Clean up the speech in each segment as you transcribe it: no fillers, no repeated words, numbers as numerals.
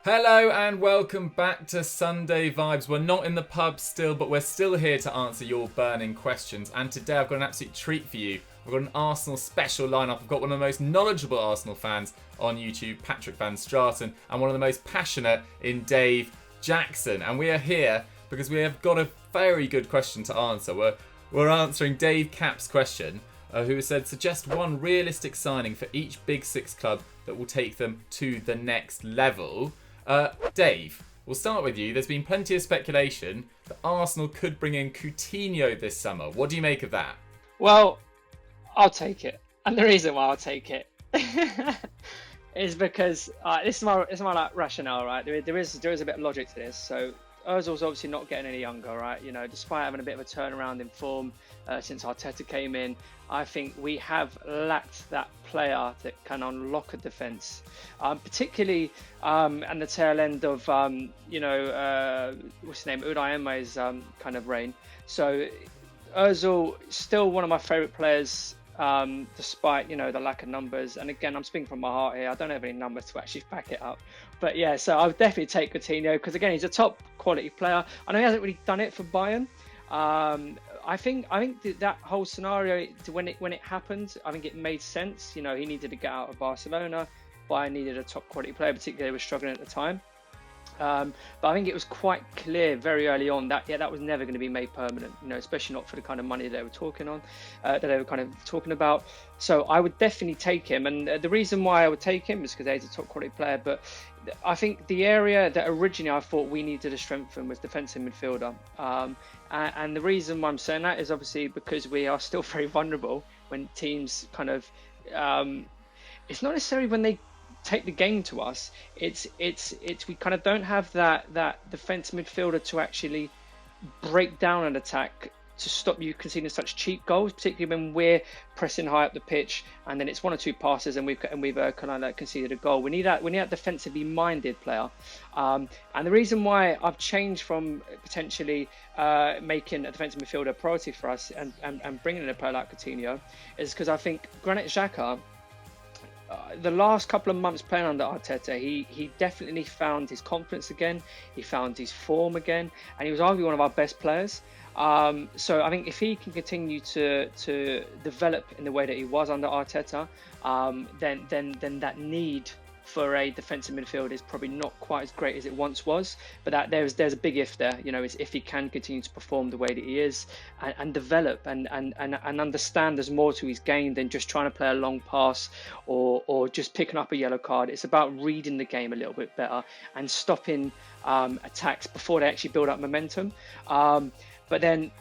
Hello and welcome back to Sunday Vibes. We're not in the pub still, but we're still here to answer your burning questions. And today I've got an absolute treat for you. We've got an Arsenal special lineup. I've got one of the most knowledgeable Arsenal fans on YouTube, Patrick Van Straten, and one of the most passionate in Dave Jackson. And we are here because we have got a very good question to answer. We're answering Dave Cap's question, who has said, suggest one realistic signing for each Big Six club that will take them to the next level. Dave, we'll start with you. There's been plenty of speculation that Arsenal could bring in Coutinho this summer. What do you make of that? Well, I'll take it. And the reason why I'll take it is because this is my like, rationale, right? There is a bit of logic to this. So Ozil's obviously not getting any younger, right? You know, despite having a bit of a turnaround in form since Arteta came in, I think we have lacked that player that can unlock a defence, particularly at the tail end of, what's his name, Unai Emery's kind of reign. So Ozil, still one of my favourite players, despite, the lack of numbers. And again, I'm speaking from my heart here. I don't have any numbers to actually back it up. But yeah, so I would definitely take Coutinho because, again, he's a top quality player. I know he hasn't really done it for Bayern. I think that whole scenario, when it happened, I think it made sense. He needed to get out of Barcelona. Bayern needed a top quality player, particularly they were struggling at the time. But I think it was quite clear very early on that that was never going to be made permanent. Especially not for the kind of money they were talking about. So I would definitely take him, and the reason why I would take him is because he's a top quality player. But I think the area that originally I thought we needed to strengthen was defensive midfielder. And the reason why I'm saying that is obviously because we are still very vulnerable when teams kind of. It's not necessarily when they take the game to us. It's we kind of don't have that defense midfielder to actually break down an attack to stop you conceding such cheap goals, particularly when we're pressing high up the pitch and then it's one or two passes and we've kind of like conceded a goal. We need that defensively minded player. And the reason why I've changed from potentially making a defensive midfielder a priority for us and bringing in a player like Coutinho is because I think Granit Xhaka, the last couple of months playing under Arteta, he definitely found his confidence again. He found his form again, and he was arguably one of our best players. So I think if he can continue to develop in the way that he was under Arteta, then that need for a defensive midfield is probably not quite as great as it once was. But that there's a big if there. Is if he can continue to perform the way that he is and develop and understand there's more to his game than just trying to play a long pass or just picking up a yellow card. It's about reading the game a little bit better and stopping attacks before they actually build up momentum. But then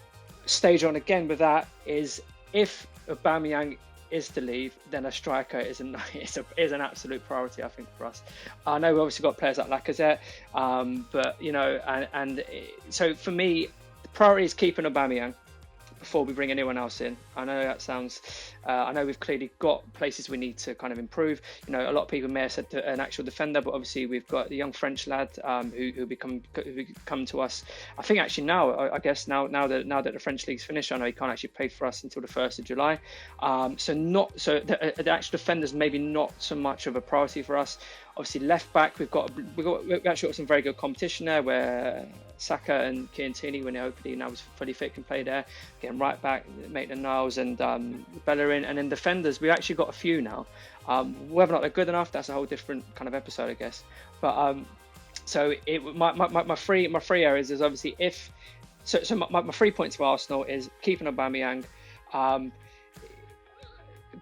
stage on again with that is if Aubameyang is to leave, then a striker is an absolute priority, I think, for us. I know we've obviously got players like Lacazette, but so for me, the priority is keeping Aubameyang before we bring anyone else in. I know that sounds. I know we've clearly got places we need to kind of improve. A lot of people may have said an actual defender, but obviously we've got the young French lad who come to us. I think actually now, I guess now that the French league's finished, I know he can't actually play for us until the 1st of July. So the actual defenders maybe not so much of a priority for us. Obviously left back we've actually got some very good competition there where Saka and Chiellini, when hopefully now is fully fit, can play there. Getting right back, Maitland-Niles and Bellerin, and then defenders we've actually got a few now. Whether or not they're good enough, that's a whole different kind of episode, I guess. But so my three areas is obviously my 3 points for Arsenal is keeping Aubameyang.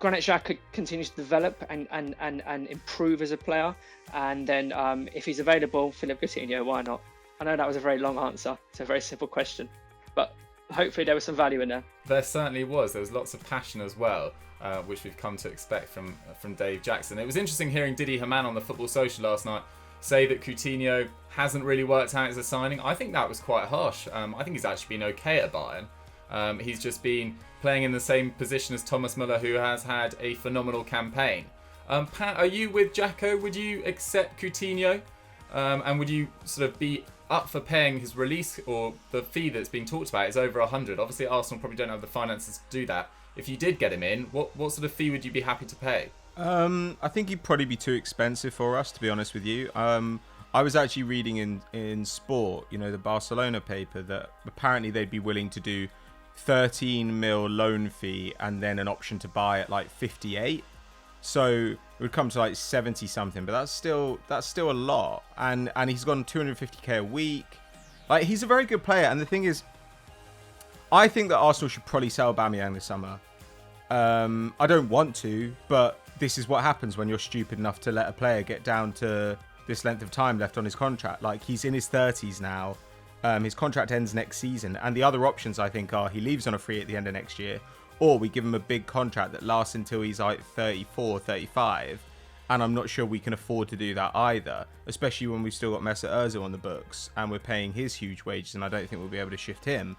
Granit Xhaka continues to develop and improve as a player, and then if he's available, Philippe Coutinho, why not? I know that was a very long answer. It's a very simple question, but hopefully there was some value in there. There certainly was. There was lots of passion as well, which we've come to expect from Dave Jackson. It was interesting hearing Didi Hamann on the Football Social last night say that Coutinho hasn't really worked out as a signing. I think that was quite harsh. I think he's actually been okay at Bayern. He's just been playing in the same position as Thomas Müller, who has had a phenomenal campaign. Pat, are you with Jacko? Would you accept Coutinho? And would you sort of be up for paying his release, or the fee that's being talked about is over 100? Obviously, Arsenal probably don't have the finances to do that. If you did get him in, what sort of fee would you be happy to pay? I think he'd probably be too expensive for us, to be honest with you. I was actually reading in Sport, the Barcelona paper, that apparently they'd be willing to do 13 mil loan fee and then an option to buy at like 58. So it would come to like 70 something, but that's still a lot. And he's gone 250k a week. Like, he's a very good player. And the thing is, I think that Arsenal should probably sell Aubameyang this summer. I don't want to, but this is what happens when you're stupid enough to let a player get down to this length of time left on his contract. Like, he's in his 30s now. His contract ends next season. And the other options, I think, are he leaves on a free at the end of next year, or we give him a big contract that lasts until he's like 34, 35. And I'm not sure we can afford to do that either, especially when we've still got Mesut Ozil on the books and we're paying his huge wages, and I don't think we'll be able to shift him.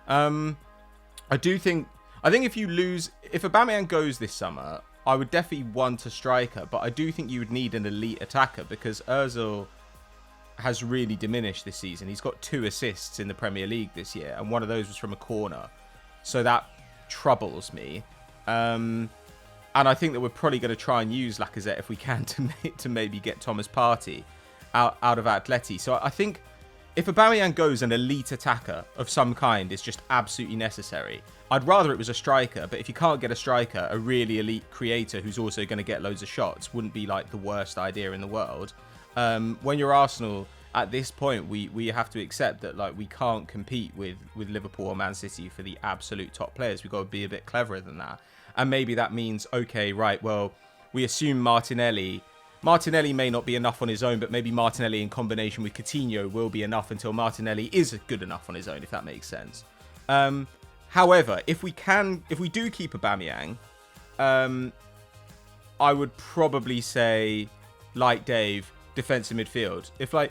I think if Aubameyang goes this summer, I would definitely want a striker, but I do think you would need an elite attacker, because Ozil has really diminished this season. He's got 2 assists in the Premier League this year, and one of those was from a corner. So that troubles me. And I think that we're probably going to try and use Lacazette if we can to maybe get Thomas Partey out of Atleti. So I think if Aubameyang goes, an elite attacker of some kind is just absolutely necessary. I'd rather it was a striker, but if you can't get a striker, a really elite creator who's also going to get loads of shots wouldn't be like the worst idea in the world. When you're Arsenal, at this point, we have to accept that like we can't compete with Liverpool or Man City for the absolute top players. We've got to be a bit cleverer than that. And maybe that means, okay, right, well, we assume Martinelli may not be enough on his own, but maybe Martinelli in combination with Coutinho will be enough until Martinelli is good enough on his own, if that makes sense. However, if we do keep Aubameyang, I would probably say, like Dave, defensive midfield. If it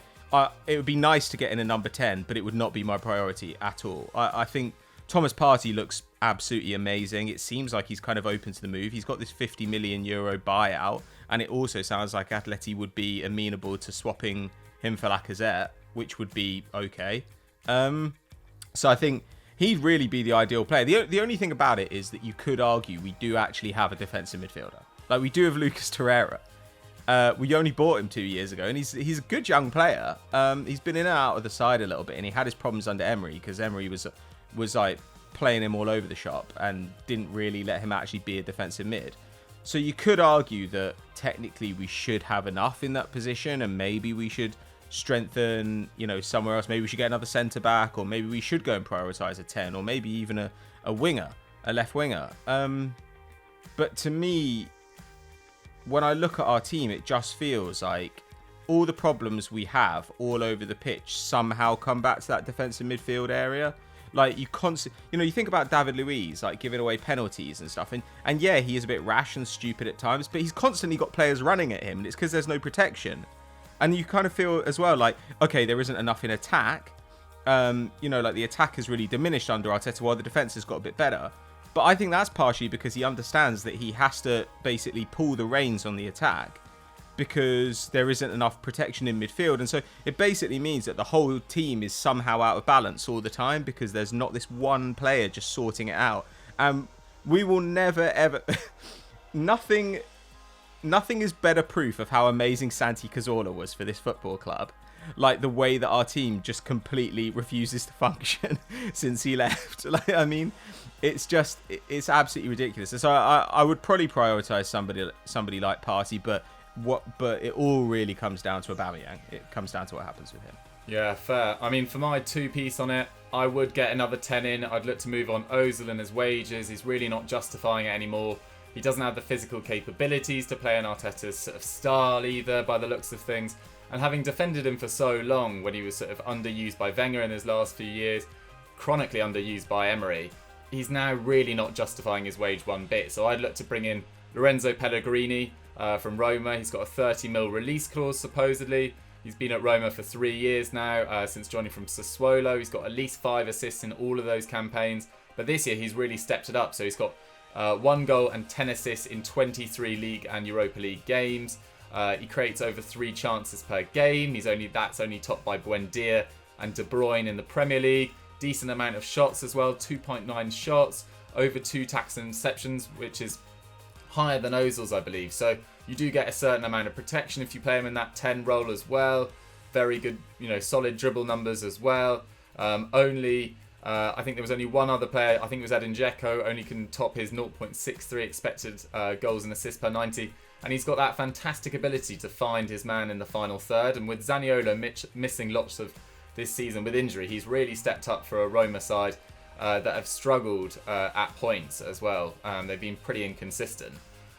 would be nice to get in a number 10, but it would not be my priority at all. I think Thomas Partey looks absolutely amazing. It seems like he's kind of open to the move. He's got this 50 million euro buyout, and it also sounds like Atleti would be amenable to swapping him for Lacazette, which would be okay. So I think he'd really be the ideal player. The only thing about it is that you could argue we do actually have a defensive midfielder. Like, we do have Lucas Torreira. We only bought him 2 years ago, and he's a good young player. He's been in and out of the side a little bit, and he had his problems under Emery, because Emery was like playing him all over the shop and didn't really let him actually be a defensive mid. So you could argue that technically we should have enough in that position, and maybe we should strengthen, somewhere else. Maybe we should get another centre back, or maybe we should go and prioritise a 10, or maybe even a winger, a left winger. But to me, when I look at our team, it just feels like all the problems we have all over the pitch somehow come back to that defensive midfield area. Like, you think about David Luiz, like, giving away penalties and stuff. And yeah, he is a bit rash and stupid at times, but he's constantly got players running at him, and it's because there's no protection. And you kind of feel as well like, okay, there isn't enough in attack. Like, the attack has really diminished under Arteta while the defense has got a bit better. But I think that's partially because he understands that he has to basically pull the reins on the attack because there isn't enough protection in midfield. And so it basically means that the whole team is somehow out of balance all the time because there's not this one player just sorting it out. And we will never, ever... Nothing is better proof of how amazing Santi Cazorla was for this football club. Like, the way that our team just completely refuses to function since he left. It's absolutely ridiculous. And so I would probably prioritise somebody like Partey, but it all really comes down to Aubameyang. It comes down to what happens with him. Yeah, fair. For my 2-piece on it, I would get another 10 in. I'd look to move on Ozil and his wages. He's really not justifying it anymore. He doesn't have the physical capabilities to play in Arteta's sort of style either, by the looks of things. And having defended him for so long, when he was sort of underused by Wenger in his last few years, chronically underused by Emery, he's now really not justifying his wage one bit. So I'd look to bring in Lorenzo Pellegrini from Roma. He's got a 30 mil release clause, supposedly. He's been at Roma for 3 years now, since joining from Sassuolo. He's got at least 5 assists in all of those campaigns. But this year, he's really stepped it up. So he's got 1 goal and 10 assists in 23 League and Europa League games. He creates over 3 chances per game. That's only topped by Buendia and De Bruyne in the Premier League. Decent amount of shots as well, 2.9 shots, over 2 tackles and interceptions, which is higher than Ozil's, I believe. So you do get a certain amount of protection if you play him in that 10 role as well. very good, solid dribble numbers as well. I think there was only one other player, I think it was Edin Dzeko, only can top his 0.63 expected goals and assists per 90. And he's got that fantastic ability to find his man in the final third. And with Zaniolo missing lots of this season with injury, he's really stepped up for a Roma side that have struggled at points as well. They've been pretty inconsistent.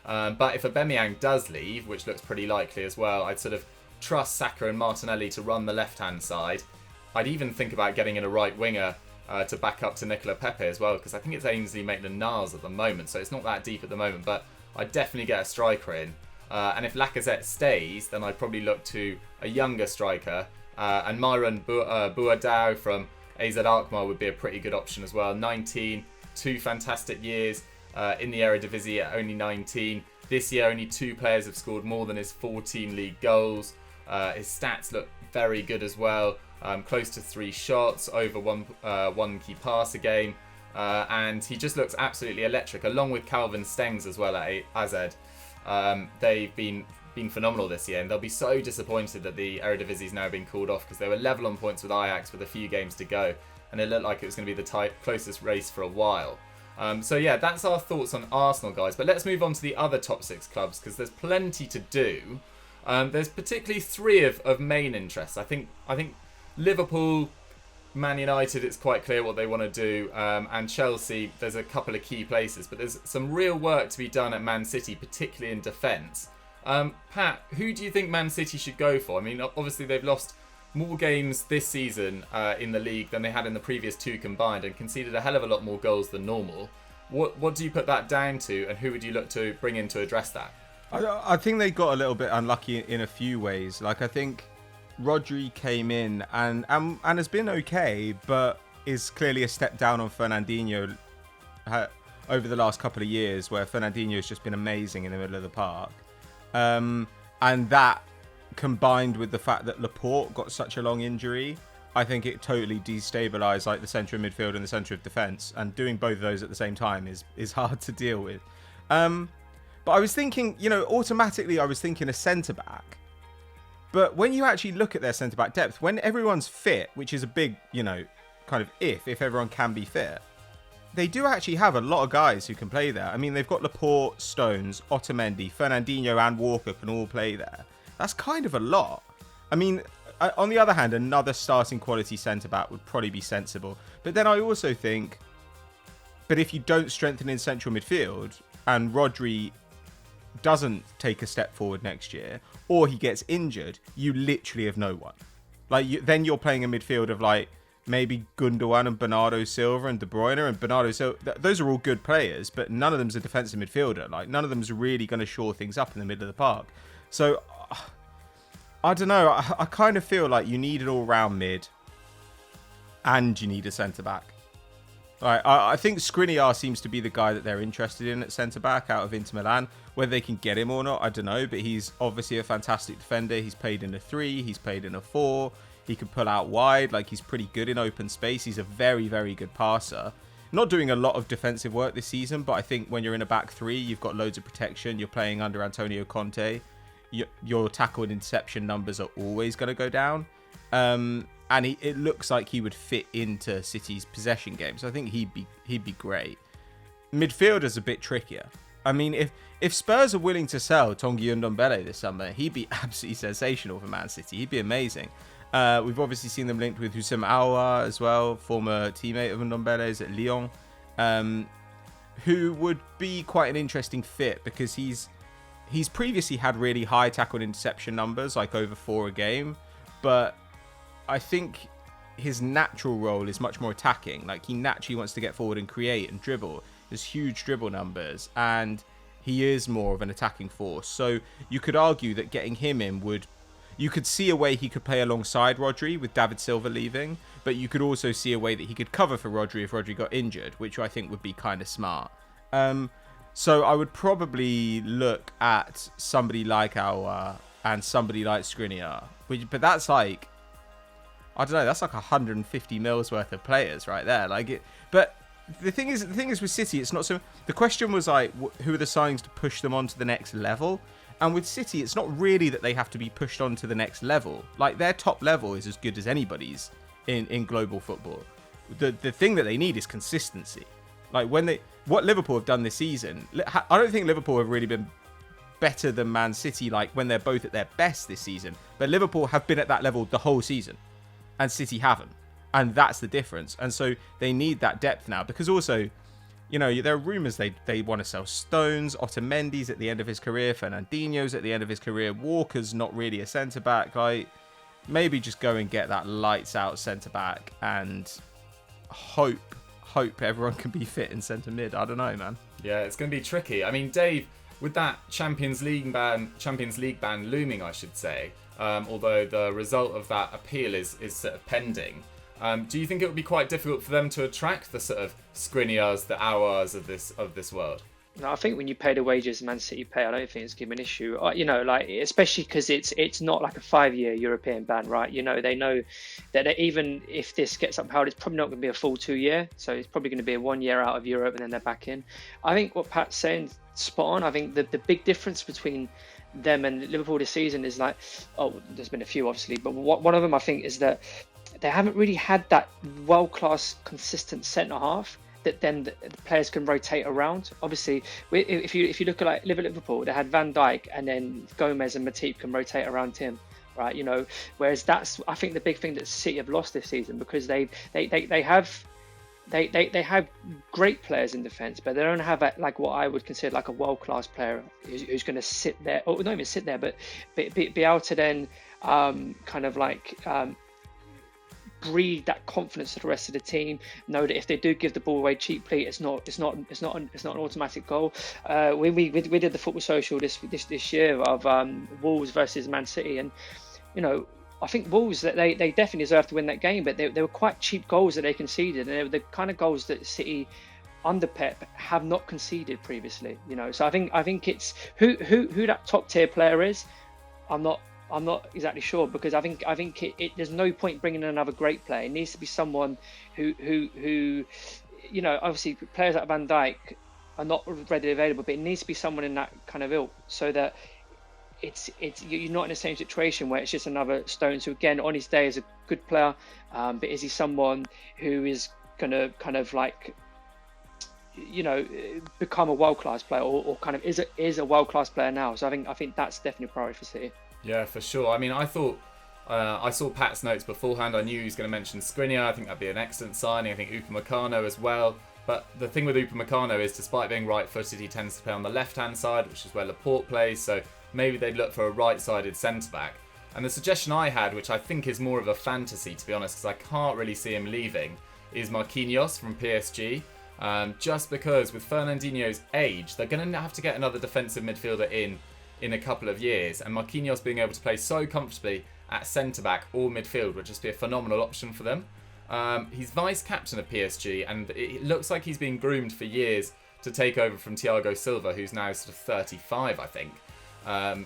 But if Aubameyang does leave, which looks pretty likely as well, I'd sort of trust Saka and Martinelli to run the left-hand side. I'd even think about getting in a right winger to back up to Nicola Pepe as well, because I think it's Ainsley Maitland-Niles at the moment, so it's not that deep at the moment, but I'd definitely get a striker in. And if Lacazette stays, then I'd probably look to a younger striker, and Myron Boadao from AZ Alkmaar would be a pretty good option as well. 19, 2 fantastic years in the Eredivisie at only 19. This year, only 2 players have scored more than his 14 league goals. His stats look very good as well. Close to 3 shots, over one key pass a game. And he just looks absolutely electric, along with Calvin Stengs as well at AZ. They've been phenomenal this year, and they'll be so disappointed that the Eredivisie's now been called off, because they were level on points with Ajax with a few games to go, and it looked like it was going to be the closest race for a while. So yeah, that's our thoughts on Arsenal, guys. But let's move on to the other top 6 clubs, because there's plenty to do. There's particularly 3 of main interest. I think Liverpool, Man United, it's quite clear what they want to do, and Chelsea, there's a couple of key places, but there's some real work to be done at Man City, particularly in defence. Pat, who do you think Man City should go for? I mean, obviously they've lost more games this season in the league than they had in the previous 2 combined, and conceded a hell of a lot more goals than normal. What do you put that down to, and who would you look to bring in to address that? I think they got a little bit unlucky in a few ways. Like, I think Rodri came in and has been okay, but is clearly a step down on Fernandinho over the last couple of years, where Fernandinho has just been amazing in the middle of the park. And that, combined with the fact that Laporte got such a long injury, I think it totally destabilised like the centre of midfield and the centre of defence. And doing both of those at the same time is hard to deal with. But I was thinking, automatically I was thinking a centre-back. But when you actually look at their centre-back depth, when everyone's fit, which is a big, kind of if everyone can be fit, they do actually have a lot of guys who can play there. I mean, they've got Laporte, Stones, Otamendi, Fernandinho and Walker can all play there. That's kind of a lot. I mean, on the other hand, another starting quality centre-back would probably be sensible. But then I also think, but if you don't strengthen in central midfield and Rodri doesn't take a step forward next year, or he gets injured, you literally have no one. Then you're playing a midfield of maybe Gundogan and Bernardo Silva and De Bruyne, and Bernardo Silva. Those are all good players, but none of them's a defensive midfielder. None of them's really going to shore things up in the middle of the park. So I don't know. I kind of feel like you need an all-round mid, and you need a centre back. I think Skriniar seems to be the guy that they're interested in at centre-back out of Inter Milan. Whether they can get him or not, I don't know. But he's obviously a fantastic defender. He's played in a 3. He's played in a 4. He can pull out wide. He's pretty good in open space. He's a very, very good passer. Not doing a lot of defensive work this season, but I think when you're in a back 3, you've got loads of protection. You're playing under Antonio Conte. Your tackle and interception numbers are always going to go down. And it looks like he would fit into City's possession game. So I think he'd be great. Midfielder's a bit trickier. I mean, if Spurs are willing to sell Tanguy Ndombele this summer, he'd be absolutely sensational for Man City. He'd be amazing. We've obviously seen them linked with Houssem Aouar as well, former teammate of Ndombele's at Lyon, who would be quite an interesting fit because he's previously had really high tackle and interception numbers, over 4 a game, but I think his natural role is much more attacking. He naturally wants to get forward and create and dribble. There's huge dribble numbers, and he is more of an attacking force. So you could argue that getting him in you could see a way he could play alongside Rodri with David Silva leaving, but you could also see a way that he could cover for Rodri if Rodri got injured, which I think would be kind of smart. So I would probably look at somebody like Aouar and somebody like Skriniar, but that's I don't know, that's 150 mils worth of players right there. But the thing is with City, it's not so. The question was who are the signings to push them on to the next level? And with City, it's not really that they have to be pushed on to the next level. Like, their top level is as good as anybody's in global football. The thing that they need is consistency. Like, what Liverpool have done this season, I don't think Liverpool have really been better than Man City, like, when they're both at their best this season. But Liverpool have been at that level the whole season, and City haven't. And that's the difference. And so they need that depth now, because also, you know, there are rumours they want to sell Stones, Otamendi's at the end of his career, Fernandinho's at the end of his career, Walker's not really a centre-back. Like, maybe just go and get that lights-out centre-back and hope everyone can be fit in centre mid. I don't know, man. Yeah, it's going to be tricky. I mean, Dave, with that Champions League ban looming, I should say, although the result of that appeal is sort of pending, do you think it would be quite difficult for them to attract the sort of Skriniars, the Aouars of this world? No, I think when you pay the wages Man City pay, I don't think it's given an issue. You know, like, especially because it's not like a 5-year European ban, right? You know, they know that even if this gets upheld, it's probably not going to be a full 2-year. So it's probably going to be a 1 year out of Europe and then they're back in. I think what Pat's saying, spot on. I think the big difference between them and Liverpool this season is like, there's been a few obviously, but one of them I think is that they haven't really had that world-class consistent centre half that then the players can rotate around. Obviously, if you look at like Liverpool, they had Van Dijk and then Gomez and Matip can rotate around him, right? You know, whereas that's, I think, the big thing that City have lost this season, because they have great players in defence, but they don't have like what I would consider like a world-class player who's going to sit there, or not even sit there, but be able to then kind of like breed that confidence to the rest of the team. Know that if they do give the ball away cheaply, it's not an automatic goal. We did the football social this year of Wolves versus Man City, and you know, I think Wolves, that they definitely deserve to win that game, but they were quite cheap goals that they conceded, and they were the kind of goals that City under Pep have not conceded previously. You know, so I think it's who that top tier player is. I'm not exactly sure, because I think there's no point bringing in another great player. It needs to be someone who you know, obviously players like Van Dijk are not readily available, but it needs to be someone in that kind of ilk, so that you're not in the same situation where it's just another Stones, who again on his day is a good player, but is he someone who is gonna kind of like, you know, become a world-class player, or kind of is a world-class player now? So I think that's definitely a priority for City. Yeah, for sure. I mean, I thought I saw Pat's notes beforehand. I knew he was going to mention Skriniar. I think that'd be an excellent signing. I think Upamecano as well. But the thing with Upamecano is, despite being right-footed, he tends to play on the left-hand side, which is where Laporte plays. So maybe they'd look for a right-sided centre-back. And the suggestion I had, which I think is more of a fantasy, to be honest, because I can't really see him leaving, is Marquinhos from PSG. Just because with Fernandinho's age, they're going to have to get another defensive midfielder in a couple of years, and Marquinhos being able to play so comfortably at centre-back or midfield would just be a phenomenal option for them. He's vice-captain of PSG, and it looks like he's been groomed for years to take over from Thiago Silva, who's now sort of 35, I think.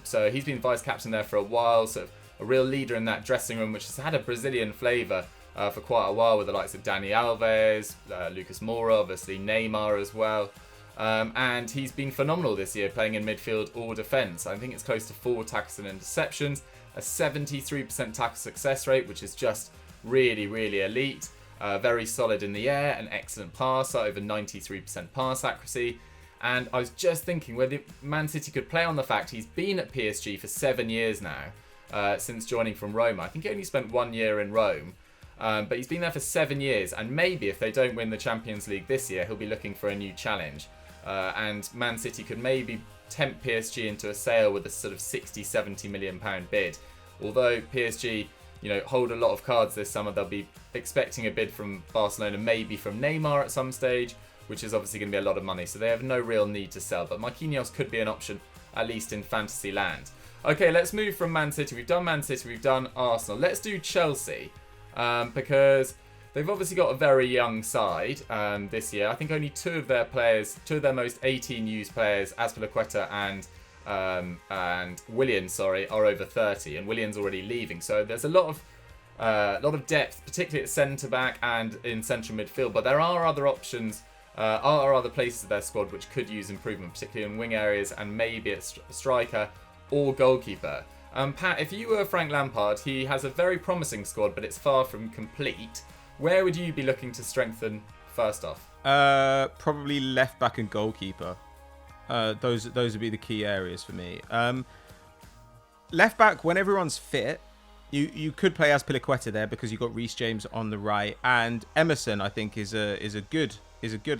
So he's been vice-captain there for a while, sort of a real leader in that dressing room, which has had a Brazilian flavour for quite a while, with the likes of Dani Alves, Lucas Moura, obviously Neymar as well. And he's been phenomenal this year, playing in midfield or defence. I think it's close to 4 tackles and interceptions, a 73% tackle success rate, which is just really, really elite. Very solid in the air, an excellent passer, over 93% pass accuracy. And I was just thinking whether Man City could play on the fact he's been at PSG for 7 years now, since joining from Roma. I think he only spent 1 year in Rome. But he's been there for 7 years, and maybe if they don't win the Champions League this year, he'll be looking for a new challenge. And Man City could maybe tempt PSG into a sale with a sort of 60-70 million pound bid. Although PSG, you know, hold a lot of cards this summer, they'll be expecting a bid from Barcelona, maybe from Neymar at some stage, which is obviously going to be a lot of money. So they have no real need to sell. But Marquinhos could be an option, at least in fantasy land. Okay, let's move from Man City. We've done Man City, we've done Arsenal. Let's do Chelsea, because they've obviously got a very young side this year. I think only two of their most 18 used players, Azpilicueta and Williams, are over 30, and Williams already leaving. So there's a lot of depth, particularly at centre back and in central midfield. But there are other options, are other places of their squad which could use improvement, particularly in wing areas and maybe at striker. or goalkeeper. Pat, if you were Frank Lampard, he has a very promising squad, but it's far from complete. Where would you be looking to strengthen first off? Probably left back and goalkeeper. Those would be the key areas for me. Left back, when everyone's fit, you could play Azpilicueta there because you've got Reece James on the right, and Emerson I think is a good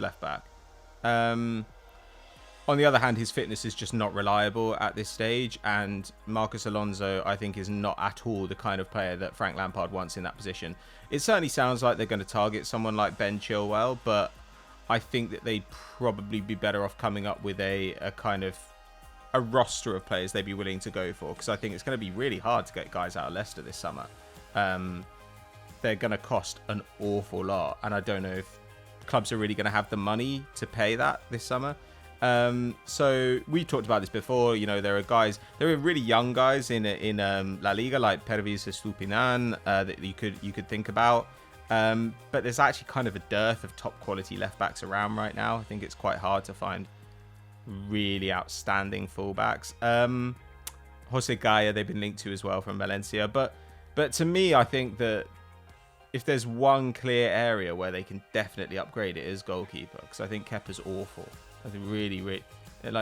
left back. On the other hand, his fitness is just not reliable at this stage, and Marcos Alonso, I think, is not at all the kind of player that Frank Lampard wants in that position. It certainly sounds like they're going to target someone like Ben Chilwell, but I think that they'd probably be better off coming up with a kind of a roster of players they'd be willing to go for, because I think it's going to be really hard to get guys out of Leicester this summer. They're going to cost an awful lot, and I don't know if clubs are really going to have the money to pay that this summer. So we talked about this before. There are really young guys in La Liga like Pervis Estupiñán that you could think about. But there's actually kind of a dearth of top quality left backs around right now. I think it's quite hard to find really outstanding fullbacks. Jose Gaya they've been linked to as well from Valencia. But to me, I think that if there's one clear area where they can definitely upgrade, it is goalkeeper, because I think Kepa's awful. I think really,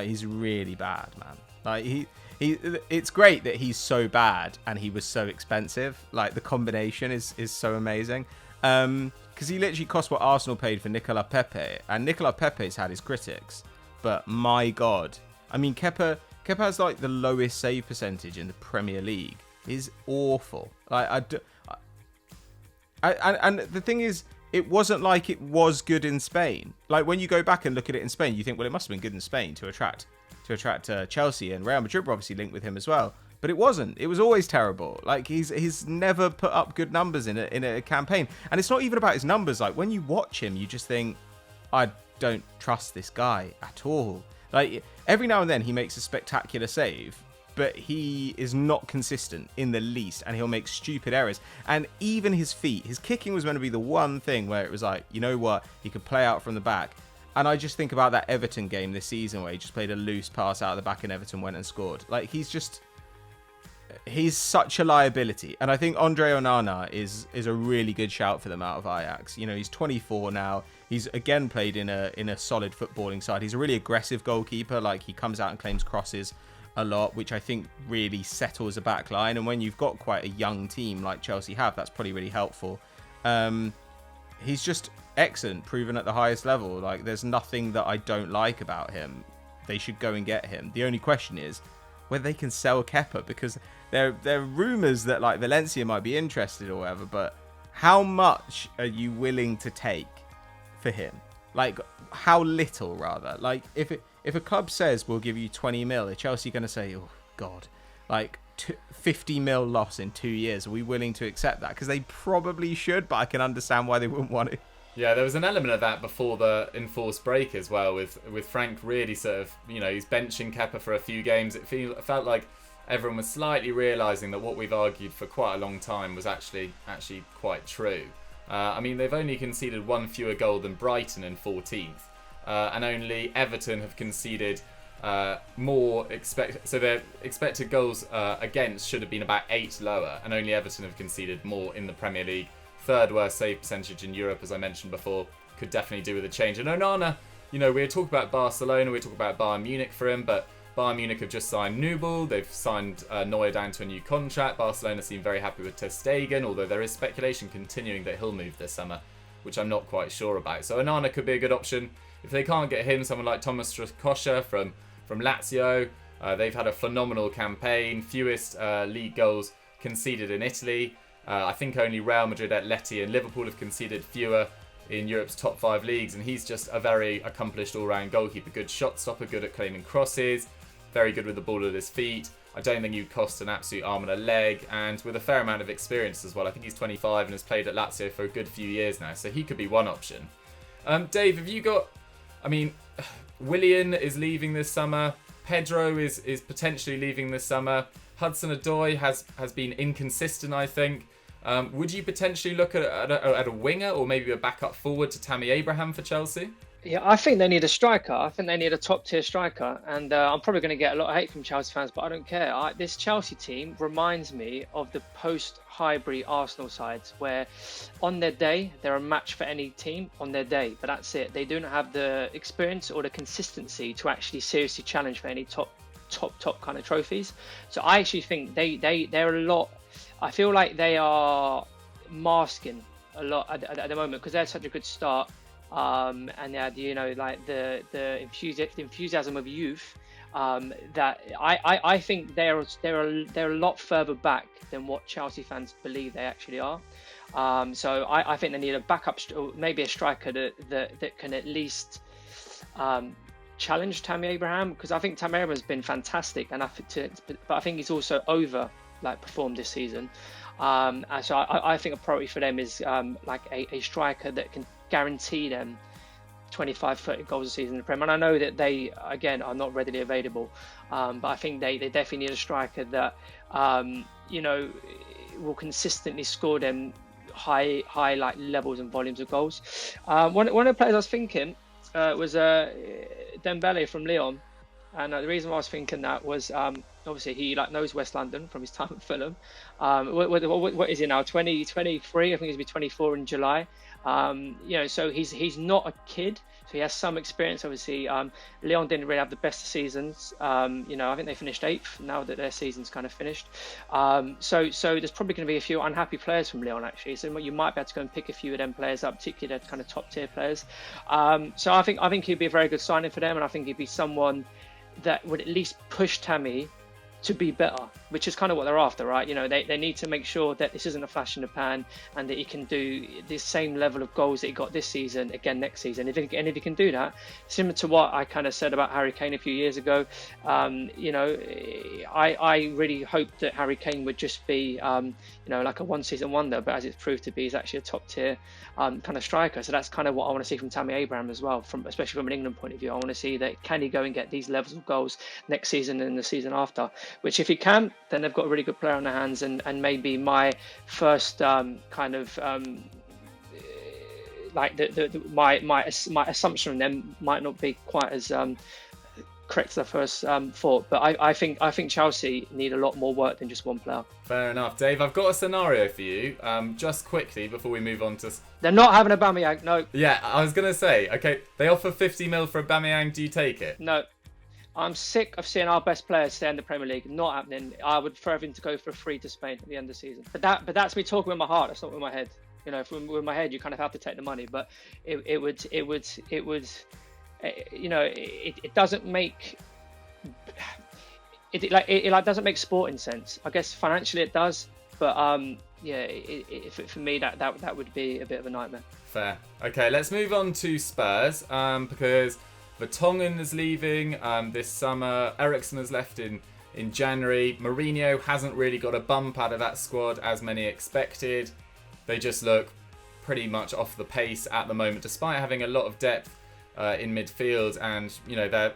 he's really bad, man. Like it's great that he's so bad and he was so expensive. Like the combination is so amazing. Because he literally cost what Arsenal paid for Nicolas Pepe, and Nicolas Pepe's had his critics, but my God, I mean Kepa has like the lowest save percentage in the Premier League. He's awful. And the thing is, it wasn't like it was good in Spain. Like when you go back and look at it in Spain, you think, well, it must have been good in Spain to attract Chelsea, and Real Madrid were obviously linked with him as well. But it wasn't. It was always terrible. Like he's never put up good numbers in a campaign. And it's not even about his numbers. Like when you watch him, you just think, I don't trust this guy at all. Like every now and then he makes a spectacular save, but he is not consistent in the least, and he'll make stupid errors. And even his feet, his kicking was meant to be the one thing where it was like, you know what, he could play out from the back. And I just think about that Everton game this season where he just played a loose pass out of the back and Everton went and scored. Like he's such a liability. And I think Andre Onana is a really good shout for them out of Ajax. He's 24 now. He's again played in a solid footballing side. He's a really aggressive goalkeeper. Like he comes out and claims crosses a lot, which I think really settles a back line. And when you've got quite a young team like Chelsea have, that's probably really helpful. He's just excellent, proven at the highest level. Like there's nothing that I don't like about him. They should go and get him. The only question is whether they can sell Kepa, because there are rumours that like Valencia might be interested or whatever, but how much are you willing to take for him? Like how little, rather? Like if a club says we'll give you 20 mil, are Chelsea going to say, oh God, like 50 mil loss in 2 years? Are we willing to accept that? Because they probably should, but I can understand why they wouldn't want to. Yeah, there was an element of that before the enforced break as well, with Frank really sort of, he's benching Kepa for a few games. It felt like everyone was slightly realising that what we've argued for quite a long time was actually quite true. I mean, they've only conceded one fewer goal than Brighton in 14th, and only Everton have conceded more. So their expected goals against should have been about 8 lower, and only Everton have conceded more in the Premier League. Third worst save percentage in Europe, as I mentioned before. Could definitely do with a change. And Onana, we were talking about Barcelona, we were talking about Bayern Munich for him, but Bayern Munich have just signed Nubel. They've signed Neuer down to a new contract. Barcelona seem very happy with Ter Stegen, although there is speculation continuing that he'll move this summer, which I'm not quite sure about. So Onana could be a good option. If they can't get him, someone like Thomas Strakosha from Lazio. They've had a phenomenal campaign, fewest league goals conceded in Italy. I think only Real Madrid, Atleti and Liverpool have conceded fewer in Europe's top 5 leagues, and he's just a very accomplished all-round goalkeeper. Good shot stopper, good at claiming crosses, very good with the ball at his feet. I don't think he'd cost an absolute arm and a leg, and with a fair amount of experience as well. I think he's 25 and has played at Lazio for a good few years now, so he could be one option. Dave, have you got... I mean, Willian is leaving this summer. Pedro is potentially leaving this summer. Hudson-Odoi has been inconsistent, I think. Would you potentially look at a winger or maybe a backup forward to Tammy Abraham for Chelsea? Yeah, I think they need a striker. I think they need a top tier striker, and I'm probably going to get a lot of hate from Chelsea fans, but I don't care. This Chelsea team reminds me of the post-Highbury Arsenal sides, where on their day they're a match for any team on their day, but that's it. They don't have the experience or the consistency to actually seriously challenge for any top kind of trophies. So I actually think they're a lot. I feel like they are masking a lot at the moment because they had such a good start. And they had, like the enthusiasm of youth. That I think they're a lot further back than what Chelsea fans believe they actually are. So I think they need a backup, maybe a striker that can at least challenge Tammy Abraham, because I think Tammy Abraham has been fantastic, but I think he's also performed this season. So I think a priority for them is like a striker that can guarantee them 25-30 goals a season in the Prem. And I know that they, again, are not readily available, but I think they definitely need a striker that will consistently score them high like levels and volumes of goals. One of the players I was thinking was Dembele from Lyon. And the reason why I was thinking that was obviously he knows West London from his time at Fulham. What is he now? 23? I think he's be 24 in July. So he's not a kid. So he has some experience. Obviously, Lyon didn't really have the best of seasons. I think they finished 8th now that their season's kind of finished. So there's probably going to be a few unhappy players from Lyon actually. So you might be able to go and pick a few of them players up, particularly their kind of top tier players. So I think he'd be a very good signing for them, and I think he'd be someone that would at least push Tammy to be better, which is kind of what they're after, right? They need to make sure that this isn't a flash in the pan and that he can do the same level of goals that he got this season again next season. If he can do that, similar to what I kind of said about Harry Kane a few years ago, I really hope that Harry Kane would just be like a one season wonder, but as it's proved to be, he's actually a top tier kind of striker. So that's kind of what I want to see from Tammy Abraham as well, especially from an England point of view. I want to see that can he go and get these levels of goals next season and the season after, which if he can, then they've got a really good player on their hands, and maybe my first my assumption on them might not be quite as correct as I first thought, but I think Chelsea need a lot more work than just one player. Fair enough. Dave, I've got a scenario for you, just quickly before we move on to... They're not having Aubameyang, no. Yeah, I was going to say, okay, they offer 50 mil for Aubameyang, do you take it? No. I'm sick of seeing our best players stay in the Premier League. Not happening. I would prefer him to go for free to Spain at the end of the season. But that's me talking with my heart. That's not with my head. If with my head, you kind of have to take the money. But it doesn't make it doesn't make sporting sense. I guess financially it does, but for me that would be a bit of a nightmare. Fair. Okay, let's move on to Spurs because Vertonghen is leaving this summer. Eriksen has left in January. Mourinho hasn't really got a bump out of that squad as many expected. They just look pretty much off the pace at the moment, despite having a lot of depth in midfield, and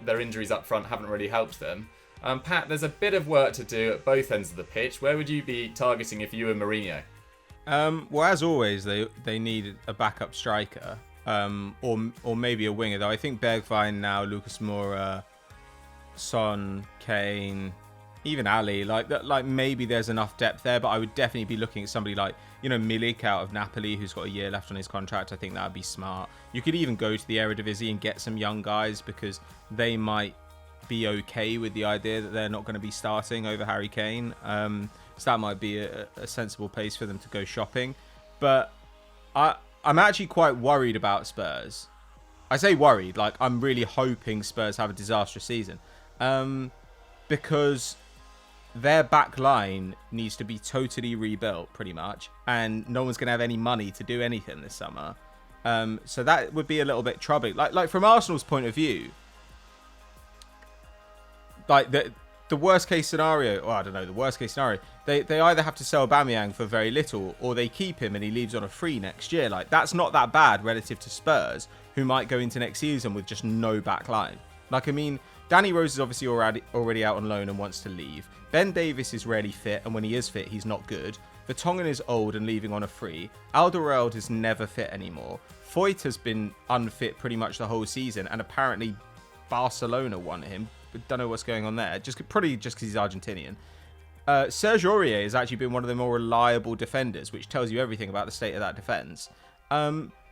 their injuries up front haven't really helped them. Pat, there's a bit of work to do at both ends of the pitch. Where would you be targeting if you were Mourinho? Well, as always, they need a backup striker. Or maybe a winger, though. I think Bergwijn now, Lucas Moura, Son, Kane, even Ali, like maybe there's enough depth there, but I would definitely be looking at somebody like Milik out of Napoli, who's got a year left on his contract. I think that would be smart. You could even go to the Eredivisie and get some young guys, because they might be okay with the idea that they're not going to be starting over Harry Kane. So that might be a sensible place for them to go shopping. But I'm actually quite worried about Spurs. I say worried, like I'm really hoping Spurs have a disastrous season. Because their back line needs to be totally rebuilt, pretty much. And no one's going to have any money to do anything this summer. So that would be a little bit troubling. Like from Arsenal's point of view, like the worst case scenario, or I don't know, the worst case scenario, they either have to sell Aubameyang for very little, or they keep him and he leaves on a free next year. Like, that's not that bad relative to Spurs, who might go into next season with just no back line. Like, I mean, Danny Rose is obviously already out on loan and wants to leave. Ben Davies is rarely fit, and when he is fit, he's not good. Vertonghen is old and leaving on a free. Alderweireld is never fit anymore. Foyt has been unfit pretty much the whole season, and apparently Barcelona want him. But don't know what's going on there. Probably just because he's Argentinian. Serge Aurier has actually been one of the more reliable defenders, which tells you everything about the state of that defense.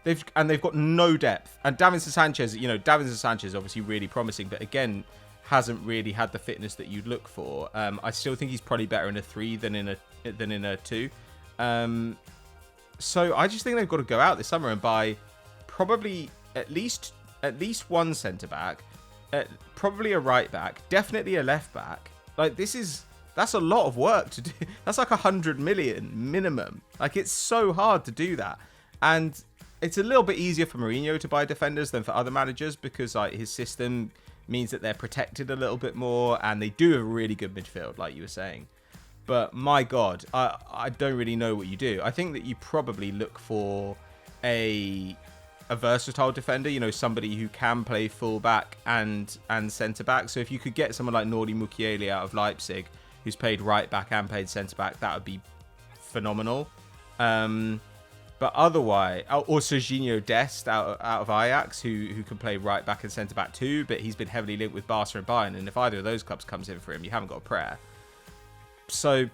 They've got no depth. And Davinson Sanchez obviously really promising, but again, hasn't really had the fitness that you'd look for. I still think he's probably better in a 3 than in a 2. So I just think they've got to go out this summer and buy probably at least one centre back, probably a right back, definitely a left back. Like that's a lot of work to do. That's like 100 million minimum. Like it's so hard to do that, and it's a little bit easier for Mourinho to buy defenders than for other managers because like his system means that they're protected a little bit more, and they do have a really good midfield, like you were saying. But my God, I don't really know what you do. I think that you probably look for a versatile defender, somebody who can play fullback and centre back. So if you could get someone like Nordi Mukiele out of Leipzig, who's played right back and played centre back, that would be phenomenal. But otherwise, or Serginho Dest out of Ajax, who can play right back and centre back too, but he's been heavily linked with Barca and Bayern, and if either of those clubs comes in for him, you haven't got a prayer. So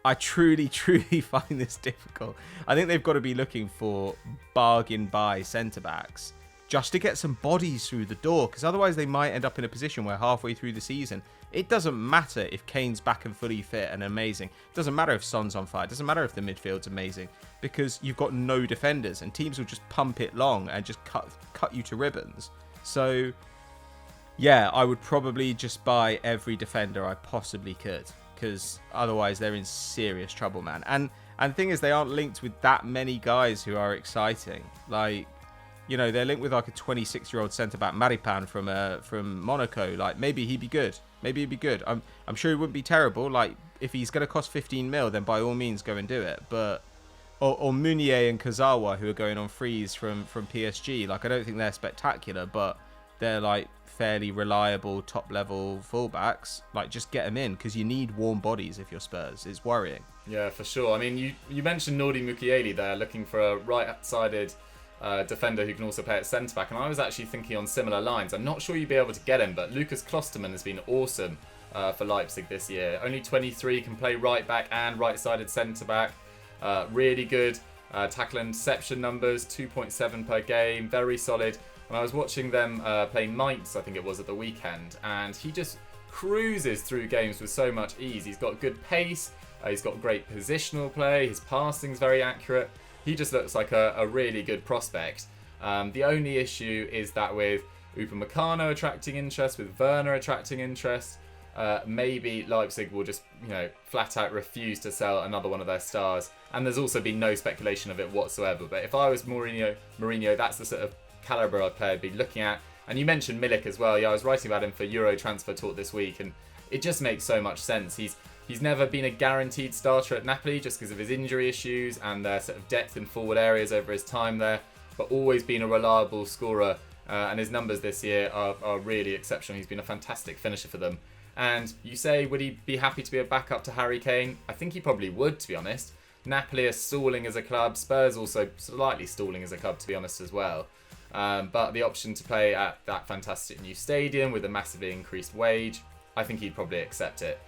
I truly find this difficult. I think they've got to be looking for bargain buy centre backs just to get some bodies through the door, because otherwise they might end up in a position where halfway through the season, it doesn't matter if Kane's back and fully fit and amazing. It doesn't matter if Son's on fire. It doesn't matter if the midfield's amazing, because you've got no defenders and teams will just pump it long and just cut you to ribbons. So yeah, I would probably just buy every defender I possibly could, because otherwise they're in serious trouble, man. And the thing is, they aren't linked with that many guys who are exciting. Like, they're linked with like a 26-year-old centre-back, Maripan from Monaco. Like, maybe he'd be good. I'm sure he wouldn't be terrible. Like, if he's going to cost 15 mil, then by all means go and do it. But or Meunier and Kazawa, who are going on frees from PSG. Like, I don't think they're spectacular, but they're like fairly reliable top-level fullbacks. Like, just get them in, because you need warm bodies if you're Spurs. It's worrying. Yeah, for sure. I mean, you mentioned Nordi Mukiele there, looking for a right-sided defender who can also play at centre-back, and I was actually thinking on similar lines. I'm not sure you'd be able to get him, but Lucas Klostermann has been awesome for Leipzig this year. Only 23, can play right-back and right-sided centre-back. Really good tackle and interception numbers, 2.7 per game, very solid. And I was watching them play Mainz, I think it was, at the weekend, and he just cruises through games with so much ease. He's got good pace, he's got great positional play, his passing's very accurate. He just looks like a really good prospect. The only issue is that with Upamecano attracting interest, with Werner attracting interest, maybe Leipzig will just, flat out refuse to sell another one of their stars. And there's also been no speculation of it whatsoever. But if I was Mourinho, that's the sort of calibre of player I'd be looking at. And you mentioned Milik as well. Yeah, I was writing about him for Euro Transfer Talk this week, and it just makes so much sense. He's never been a guaranteed starter at Napoli just because of his injury issues and their sort of depth in forward areas over his time there, but always been a reliable scorer, and his numbers this year are really exceptional. He's been a fantastic finisher for them. And you say, would he be happy to be a backup to Harry Kane? I think he probably would, to be honest. Napoli are stalling as a club. Spurs also slightly stalling as a club, to be honest, as well. But the option to play at that fantastic new stadium with a massively increased wage, I think he'd probably accept it.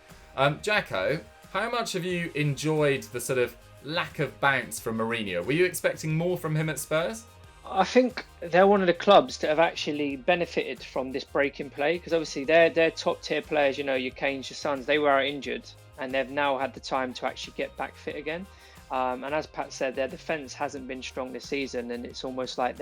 Jacko, how much have you enjoyed the sort of lack of bounce from Mourinho? Were you expecting more from him at Spurs? I think they're one of the clubs that have actually benefited from this break in play, because obviously they're top tier players, your Kanes, your Sons, they were injured and they've now had the time to actually get back fit again. And as Pat said, their defence hasn't been strong this season, and it's almost like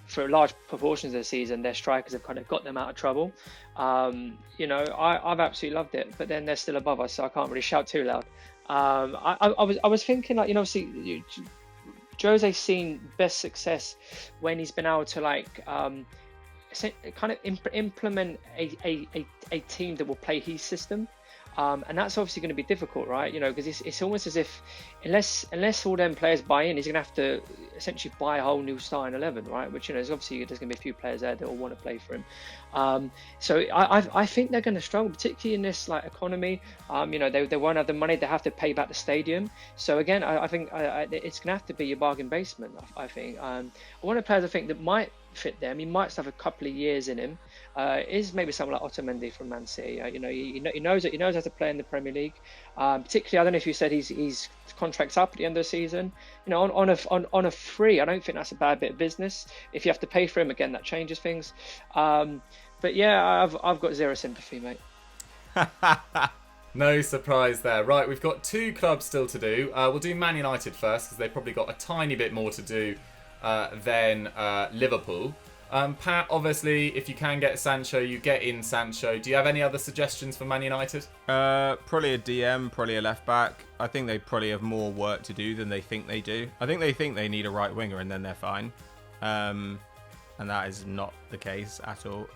for large proportions of the season, their strikers have kind of got them out of trouble. I've absolutely loved it, but then they're still above us, so I can't really shout too loud. I was thinking, like, obviously Jose's seen best success when he's been able to kind of implement a team that will play his system. And that's obviously going to be difficult, right? Because it's almost as if unless all them players buy in, he's going to have to essentially buy a whole new starting 11, right? Which, is obviously there's going to be a few players there that will want to play for him. So I think they're going to struggle, particularly in this economy. They won't have the money. They have to pay back the stadium. So again, I think it's going to have to be your bargain basement. I think one of the players I think that might fit them, he might still have a couple of years in him, is maybe someone like Otamendi from Man City. He knows how to play in the Premier League. Particularly, I don't know if you said his contract's up at the end of the season. On a free, I don't think that's a bad bit of business. If you have to pay for him, again, that changes things. But yeah, I've got zero sympathy, mate. No surprise there. Right, we've got 2 clubs still to do. We'll do Man United first because they've probably got a tiny bit more to do than Liverpool. Pat, obviously, if you can get Sancho, you get in Sancho. Do you have any other suggestions for Man United? Probably a DM, probably a left back. I think they probably have more work to do than they think they do. I think they need a right winger and then they're fine. And that is not the case at all.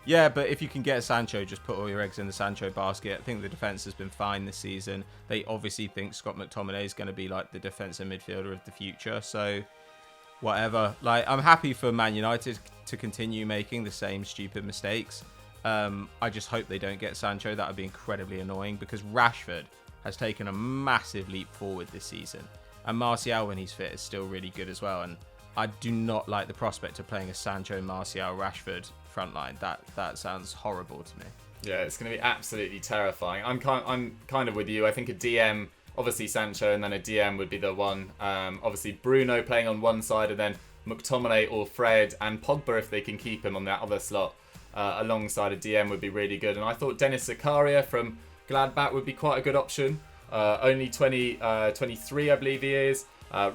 Yeah, but if you can get Sancho, just put all your eggs in the Sancho basket. I think the defence has been fine this season. They obviously think Scott McTominay is going to be like the defensive midfielder of the future. So whatever. I'm happy for Man United to continue making the same stupid mistakes. I just hope they don't get Sancho. That would be incredibly annoying because Rashford has taken a massive leap forward this season. And Martial, when he's fit, is still really good as well. And I do not like the prospect of playing a Sancho, Martial, Rashford front line. That sounds horrible to me. Yeah, it's going to be absolutely terrifying. I'm kind of with you. I think a DM, obviously Sancho, and then a DM would be the one. Obviously Bruno playing on one side, and then McTominay or Fred and Pogba, if they can keep him on that other slot, alongside a DM would be really good. And I thought Dennis Zakaria from Gladbach would be quite a good option. Only 23, I believe he is.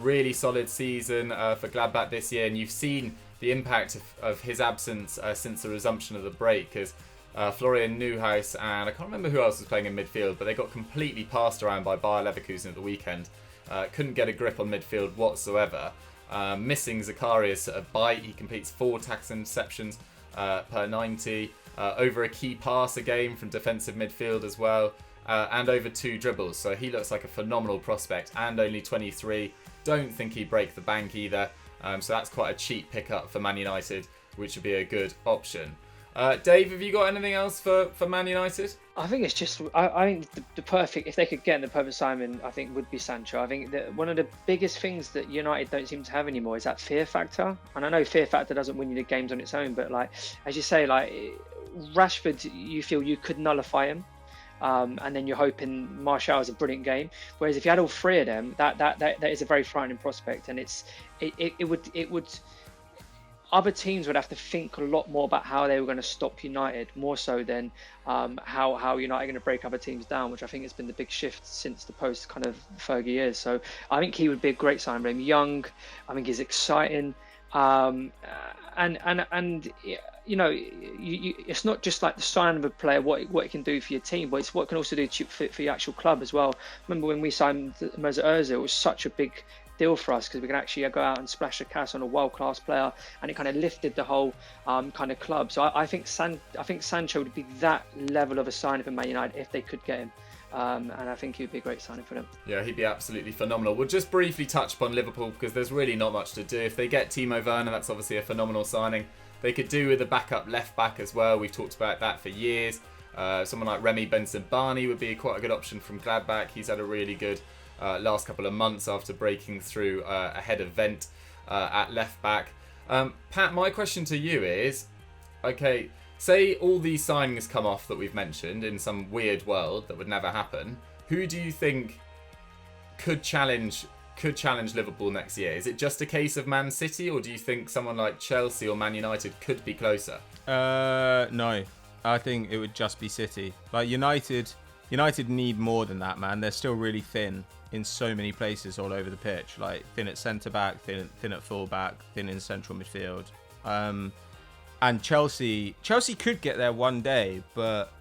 Really solid season for Gladbach this year, and you've seen the impact of his absence since the resumption of the break, because Florian Neuhaus and I can't remember who else was playing in midfield, but they got completely passed around by Bayer Leverkusen at the weekend. Couldn't get a grip on midfield whatsoever. Missing Zakaria's bite, he completes 4 tackles and interceptions per 90, over a key pass a game from defensive midfield as well, and over 2 dribbles. So he looks like a phenomenal prospect, and only 23. Don't think he'd break the bank either. So that's quite a cheap pickup for Man United, which would be a good option. Dave, have you got anything else for Man United? I think it's just, I think the perfect, if they could get the perfect Simon, I think would be Sancho. I think that one of the biggest things that United don't seem to have anymore is that fear factor. And I know fear factor doesn't win you the games on its own, but as you say, Rashford, you feel you could nullify him. And then you're hoping Martial is a brilliant game. Whereas if you had all 3 of them, that is a very frightening prospect, and it would other teams would have to think a lot more about how they were going to stop United, more so than how United are going to break other teams down, which I think has been the big shift since the post kind of Fergie years. So I think he would be a great sign for him. Young, I think he's exciting, and it's not just like the sign of a player, what it can do for your team, but it's what it can also do for your actual club as well. Remember when we signed Mesut Ozil, it was such a big deal for us because we can actually go out and splash the cash on a world-class player, and it kind of lifted the whole kind of club. So I think Sancho would be that level of a signing for Man United if they could get him. And I think he would be a great signing for them. Yeah, he'd be absolutely phenomenal. We'll just briefly touch upon Liverpool because there's really not much to do. If they get Timo Werner, that's obviously a phenomenal signing. They could do with a backup left back as well. We've talked about that for years. Someone like Remy Benson-Barney would be quite a good option from Gladbach. He's had a really good last couple of months after breaking through ahead of Vent at left back. Pat, my question to you is, okay, say all these signings come off that we've mentioned in some weird world that would never happen. Who do you think could challenge Liverpool next year? Is it just a case of Man City, or do you think someone like Chelsea or Man United could be closer? No. I think it would just be City. United need more than that, man. They're still really thin in so many places all over the pitch. Thin at centre back, thin at full back, thin in central midfield. And Chelsea could get there one day, but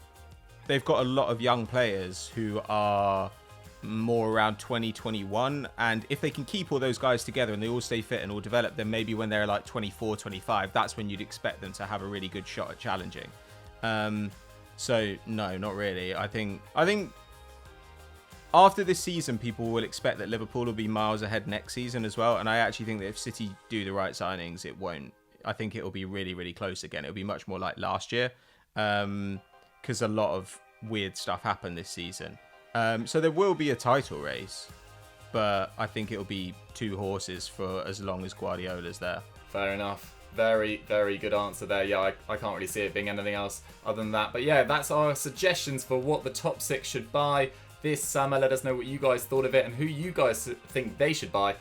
they've got a lot of young players who are more around 2021, and if they can keep all those guys together and they all stay fit and all develop, then maybe when they're 24, 25, that's when you'd expect them to have a really good shot at challenging. So no, not really. I think after this season, people will expect that Liverpool will be miles ahead next season as well. And I actually think that if City do the right signings, it won't. I think it will be really, really close again. It'll be much more like last year, because a lot of weird stuff happened this season. So there will be a title race, but I think it'll be two horses for as long as Guardiola's there. Fair enough. Very, very good answer there. Yeah, I can't really see it being anything else other than that. But yeah, that's our suggestions for what the top 6 should buy this summer. Let us know what you guys thought of it and who you guys think they should buy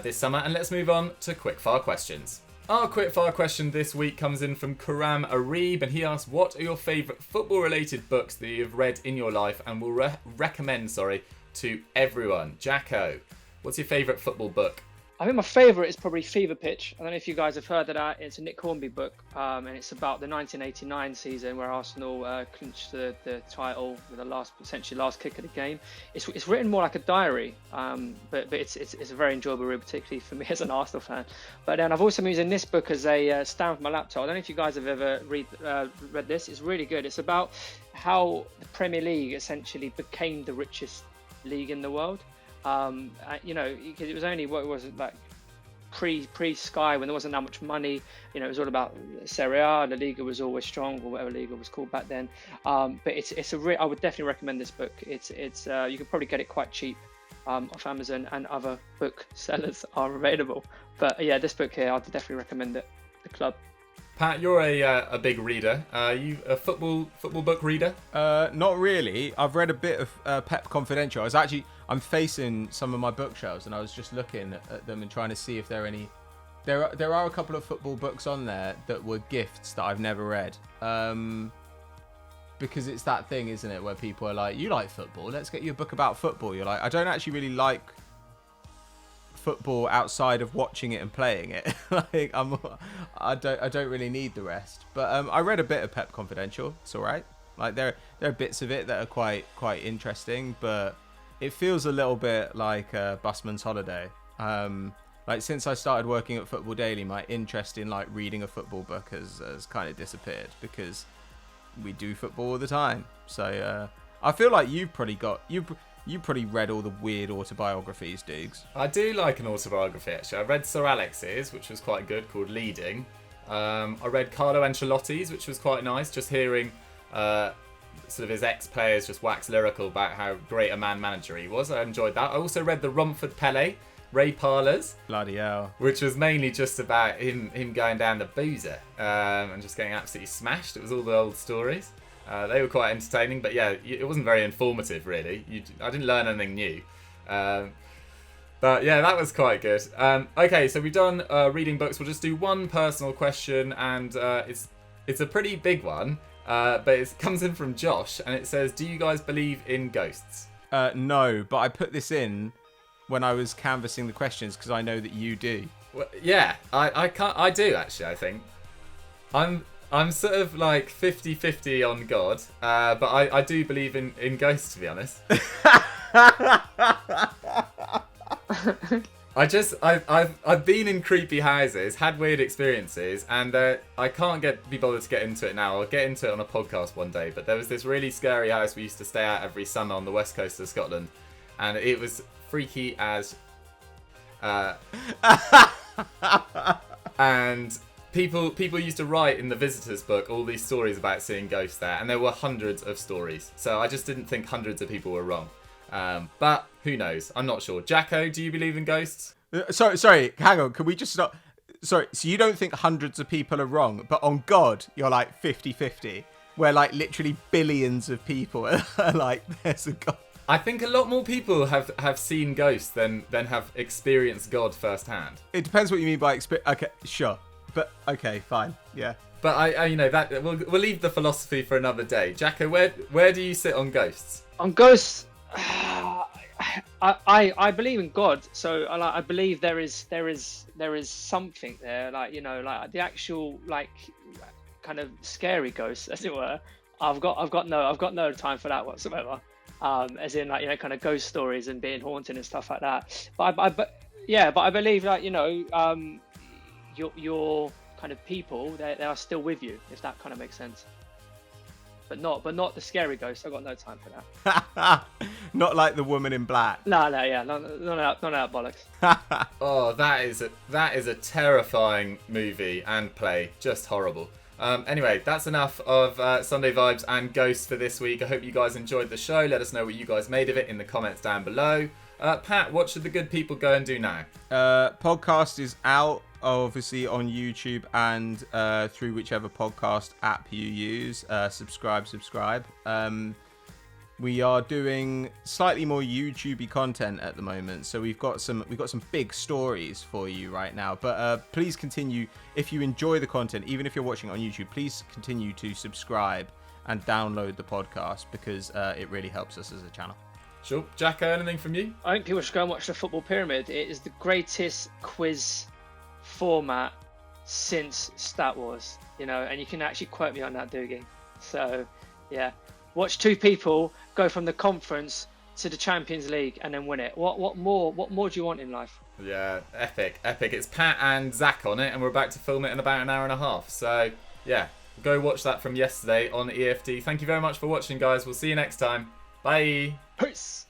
this summer. And let's move on to quickfire questions. Our quickfire question this week comes in from Karam Arib, and he asks, what are your favourite football-related books that you've read in your life and will recommend to everyone? Jacko, what's your favourite football book? I think my favourite is probably Fever Pitch. I don't know if you guys have heard of that. It's a Nick Hornby book, and it's about the 1989 season where Arsenal clinched the title with the essentially last kick of the game. It's written more like a diary, but it's a very enjoyable read, particularly for me as an Arsenal fan. But then I've also been using this book as a stand for my laptop. I don't know if you guys have ever read this. It's really good. It's about how the Premier League essentially became the richest league in the world. Because it was only what was it like pre Sky, when there wasn't that much money. It was all about Serie A. La Liga was always strong, or whatever Liga was called back then. But I would definitely recommend this book. It's you can probably get it quite cheap off Amazon, and other book sellers are available. But yeah, this book here, I'd definitely recommend it. The Club. Pat, you're a big reader. Are you a football book reader? Not really. I've read a bit of Pep Confidential. I'm facing some of my bookshelves, and I was just looking at them and trying to see if there are any. There are a couple of football books on there that were gifts that I've never read. Because it's that thing, isn't it, where people are like, "You like football? Let's get you a book about football." You're like, I don't actually really like football outside of watching it and playing it. Like I don't really need the rest. But I read a bit of Pep Confidential. It's all right. Like there are bits of it that are quite interesting, but it feels a little bit like a busman's holiday. Like since I started working at Football Daily, my interest in like reading a football book has kind of disappeared, because we do football all the time. So I feel like you've probably read all the weird autobiographies, Dukes. I do like an autobiography, actually. I read Sir Alex's, which was quite good, called Leading. I read Carlo Ancelotti's, which was quite nice, just hearing sort of his ex-players just wax lyrical about how great a man-manager he was. I enjoyed that. I also read the Romford Pele, Ray Parlour's. Bloody hell. Which was mainly just about him going down the boozer and just getting absolutely smashed. It was all the old stories. They were quite entertaining, but yeah, it wasn't very informative, really. I didn't learn anything new. But yeah, that was quite good. Okay, so we've done reading books. We'll just do one personal question, and it's a pretty big one, but it comes in from Josh, and it says, do you guys believe in ghosts? No, but I put this in when I was canvassing the questions because I know that you do. Well, yeah, I do, actually, I think. I'm sort of like 50-50 on God, but I do believe in ghosts, to be honest. I've been in creepy houses, had weird experiences, and I can't be bothered to get into it now. I'll get into it on a podcast one day, but there was this really scary house we used to stay at every summer on the west coast of Scotland, and it was freaky as... and people used to write in the visitors book all these stories about seeing ghosts there, and there were hundreds of stories. So I just didn't think hundreds of people were wrong. But who knows? I'm not sure. Jacko, do you believe in ghosts? Sorry, hang on. Can we just stop? Sorry, so you don't think hundreds of people are wrong, but on God, you're like 50-50, where like literally billions of people are like, there's a God. I think a lot more people have seen ghosts than have experienced God firsthand. It depends what you mean by experience. Okay, sure. But okay, fine, yeah. But I that we'll leave the philosophy for another day. Jacko, where do you sit on ghosts? On ghosts, I believe in God, so I believe there is something there, like like the actual like kind of scary ghosts, as it were. I've got no time for that whatsoever. As in like kind of ghost stories and being haunted and stuff like that. But I believe like your kind of people, they are still with you, if that kind of makes sense. but not the scary ghost. I've got no time for that. Not like the woman in black. No, yeah, none of that bollocks. Oh, that is a terrifying movie and play. Just horrible. Anyway, that's enough of Sunday Vibes and Ghosts for this week. I hope you guys enjoyed the show. Let us know what you guys made of it in the comments down below. Pat, what should the good people go and do now? Podcast is out, obviously, on YouTube and through whichever podcast app you use. Subscribe. We are doing slightly more YouTubey content at the moment, so we've got some big stories for you right now. But please continue, if you enjoy the content, even if you're watching on YouTube, please continue to subscribe and download the podcast, because it really helps us as a channel. Sure. Jacko, anything from you? I think people should go and watch the Football Pyramid. It is the greatest quiz format since Stat Wars, and you can actually quote me on that, Doogie. So, yeah. Watch two people go from the conference to the Champions League and then win it. What more do you want in life? Yeah, epic. It's Pat and Zach on it, and we're about to film it in about an hour and a half. So, yeah, go watch that from yesterday on EFD. Thank you very much for watching, guys. We'll see you next time. Bye. Peace.